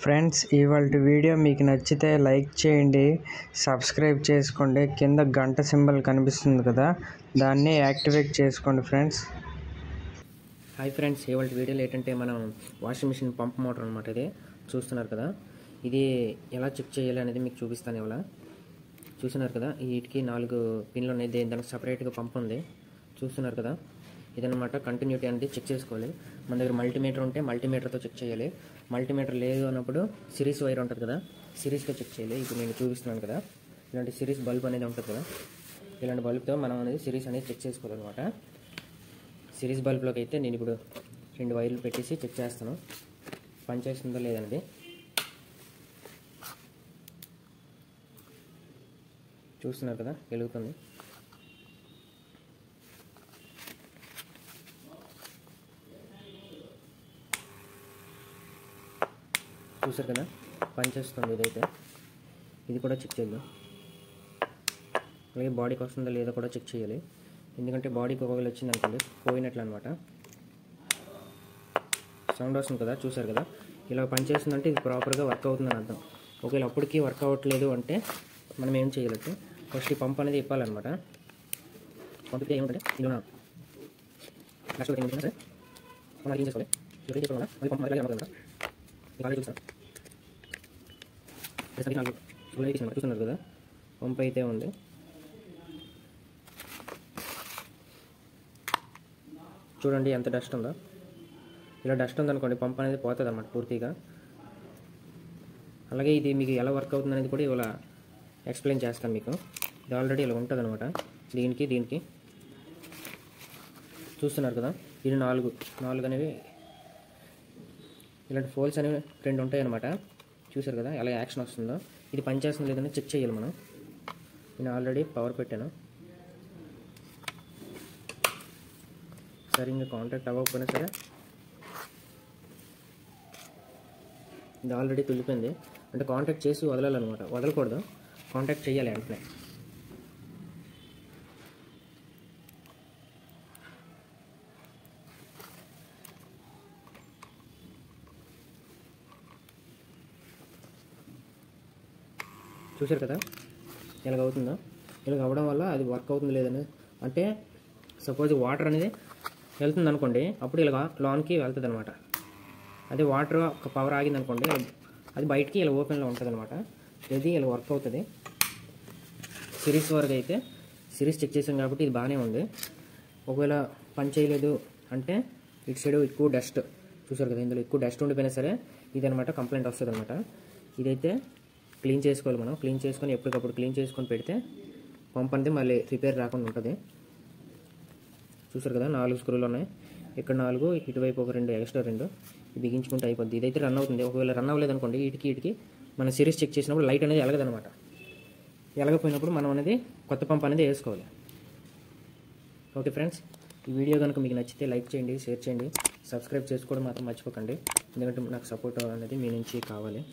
Friends, ఇవాల్టి video మీకు నచ్చితే లైక్ చేయండి, సబ్స్క్రైబ్ చేసుకోండి. కింద గంట సింబల్ కనిపిస్తుంది కదా, దాన్ని యాక్టివేట్ చేసుకోండి ఫ్రెండ్స్. హాయ్ ఫ్రెండ్స్, ఇవాళ వీడియోలో ఏంటంటే మనం వాషింగ్ మిషన్ పంప్ మోటార్ అనమాట. ఇది చూస్తున్నారు కదా, ఇది ఎలా చెక్ చేయాలి అనేది మీకు చూపిస్తాను. ఇవాళ చూస్తున్నారు కదా, వీటికి 4 పిన్లు ఉన్నాయి. దానికి సపరేట్గా పంప్ ఉంది. చూస్తున్నారు కదా, ఇదనమాట కంటిన్యూటీ అనేది చెక్ చేసుకోవాలి. మన దగ్గర మల్టీమీటర్ ఉంటే మల్టీమీటర్తో చెక్ చేయాలి. మల్టీమీటర్ లేదు అన్నప్పుడు సిరీస్ వైర్ ఉంటుంది కదా, సిరీస్తో చెక్ చేయాలి. ఇప్పుడు నేను చూపిస్తున్నాను కదా, ఇలాంటి సిరీస్ బల్బ్ అనేది ఉంటుంది కదా, ఇలాంటి బల్బ్తో మనం అనేది సిరీస్ అనేది చెక్ చేసుకోవాలన్నమాట. సిరీస్ బల్బ్లోకి అయితే నేను ఇప్పుడు 2 వైర్లు పెట్టేసి చెక్ చేస్తాను, పనిచేస్తుందో లేదనేది. చూస్తున్నారు కదా, వెలుగుతుంది. చూసారు కదా, పనిచేస్తుంది. ఇదైతే ఇది కూడా చెక్ చేద్దాం. అలాగే బాడీకి వస్తుందో లేదో కూడా చెక్ చేయాలి. ఎందుకంటే బాడీకి ఒకవేళ వచ్చింది అనుకోండి, పోయినట్లు అనమాట. సౌండ్ వస్తుంది కదా, చూసారు కదా, ఇలా పనిచేస్తుందంటే ఇది ప్రాపర్గా వర్క్ అవుతుందని అర్థం. ఒకవేళ అప్పటికి వర్క్ అవ్వట్లేదు అంటే మనం ఏం చేయాలంటే ఫస్ట్ ఈ పంప్ అనేది ఇప్పాలన్నమాట. పంపితే ఏమిటంటే ఇలా సరే మనం ఏం చేసుకోవాలి, క్లీన్ చేసుకోవాలి. మళ్ళీ పంప్ అలాగే అనమాట. బాగా చూసాను, చూస్తున్నారు కదా, పంప్ అయితే ఉంది. చూడండి ఎంత డస్ట్ ఉందో. ఇలా డస్ట్ ఉందనుకోండి, పంప్ అనేది పోతుంది అన్నమాట పూర్తిగా. అలాగే ఇది మీకు ఎలా వర్క్ అవుతుంది అనేది కూడా ఇలా ఎక్స్ప్లెయిన్ చేస్తాను మీకు. ఇది ఆల్రెడీ ఇలా ఉంటుంది అనమాట. దీనికి చూస్తున్నారు కదా, ఇది 4 అనేవి ఇలాంటి ఫోల్స్ అనేవి 2 ఉంటాయి అనమాట. చూసారు కదా ఎలా యాక్షన్ వస్తుందో. ఇది పనిచేస్తుంది లేదని చెక్ చేయాలి మనం. నేను ఆల్రెడీ పవర్ పెట్టాను. సరిగ్గా కాంటాక్ట్ అవ్వకపోయినా సరే ఇది ఆల్రెడీ తుల్లిపోయింది. అంటే కాంటాక్ట్ చేసి వదలాలన్నమాట, వదలకూడదు, కాంటాక్ట్ చేయాలి వెంటనే. చూసారు కదా ఇలాగ అవుతుందో. ఇలాగ అవ్వడం వల్ల అది వర్క్ అవుతుంది లేదని, అంటే సపోజ్ వాటర్ అనేది వెళ్తుంది అనుకోండి, అప్పుడు ఇలాగ లోన్కి వెళ్తుంది అనమాట. అదే వాటర్ ఒక పవర్ ఆగింది అనుకోండి, అది బయటికి ఇలా ఓపెన్లో ఉంటుంది అనమాట. ఇది ఇలా వర్క్ అవుతుంది. సిరీస్ వరకు అయితే సిరీస్ చెక్ చేసాం కాబట్టి ఇది బాగానే ఉంది. ఒకవేళ పని చేయలేదు అంటే ఇటు సైడ్ ఎక్కువ డస్ట్, చూసారు కదా, ఇందులో ఎక్కువ డస్ట్ ఉండిపోయినా సరే ఇదనమాట కంప్లైంట్ వస్తుంది అనమాట. ఇదైతే క్లీన్ చేసుకోవాలి మనం. క్లీన్ చేసుకొని ఎప్పటికప్పుడు క్లీన్ చేసుకొని పెడితే పంప్ అనేది మళ్ళీ రిపేర్ రాకుండా ఉంటుంది. చూసారు కదా, 4 స్క్రూలు ఉన్నాయి. ఇక్కడ 4, ఇటువైపు ఒక 2 ఎక్స్ట్రా 2 బిగించుకుంటే అయిపోద్ది. ఇదైతే రన్ అవుతుంది. ఒకవేళ రన్ అవ్వలేదు అనుకోండి, ఇటుకి మన సిరీస్ చెక్ చేసినప్పుడు లైట్ అనేది ఎలగదనమాట. ఎలగపోయినప్పుడు మనం అనేది కొత్త పంప్ అనేది వేసుకోవాలి. ఓకే ఫ్రెండ్స్, ఈ వీడియో కనుక మీకు నచ్చితే లైక్ చేయండి, షేర్ చేయండి, సబ్స్క్రైబ్ చేసుకోవడం మాత్రం మర్చిపోకండి. ఎందుకంటే నాకు సపోర్ట్ అనేది మీ నుంచి కావాలి.